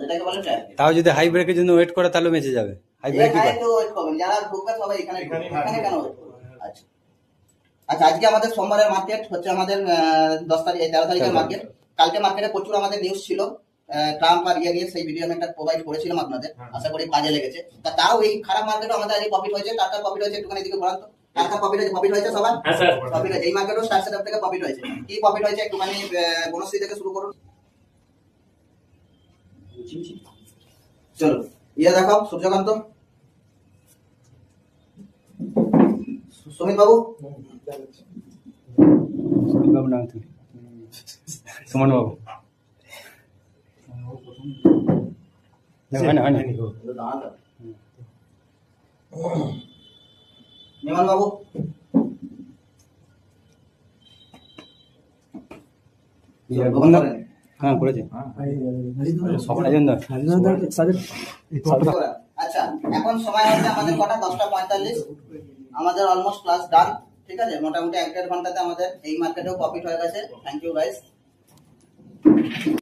যেটাকে বলে ট্র্যাপ। তাও যদি হাই ব্রেকের জন্য ওয়েট করে তাহলে বেঁচে যাবে। হাই ব্রেক ওয়েট করবেন, যারা ঢুকবে সবাই এখানে কেন ওয়েট করবে? আচ্ছা আচ্ছা, আজকে আমাদের সোমবারের মার্কেট হচ্ছে আমাদের 10 তারিখ 13 তারিখের মার্কেট। কালকে মার্কেটে প্রচুর আমাদের নিউজ ছিল, ট্রাম্প আর নিয়ে সেই ভিডিও আমি একটা প্রোভাইড করেছিলাম আপনাদের, আশা করি কাজে লেগেছে। তাও এই খারাপ মার্কেটও আমাদের আজকে প্রফিট হয়েছে। টাকা প্রফিট হয়েছে, একটুখানি দিকে ঘোরান তো। টাকা প্রফিট হয়েছে সবার? হ্যাঁ স্যার, প্রফিট হয়েছে। এই মার্কেটও স্টার সেটআপ থেকে প্রফিট হয়েছে। কি প্রফিট হয়েছে একটুখানি বনশ্রী থেকে শুরু করুন। চলো দেখাও সূর্যকান্ত, সুমিত বাবু। না সুমন বাবু নিমান বাবু, হ্যাঁ করেছে। আচ্ছা এখন সময় হচ্ছে আমাদের কটা? 10:45। আমাদের অলমোস্ট ক্লাস ডান, ঠিক আছে। মোটামুটি 1-1.5 ঘন্টাতে আমাদের এই মার্কেটেও প্রফিট হয়ে গেছে। Thank you guys.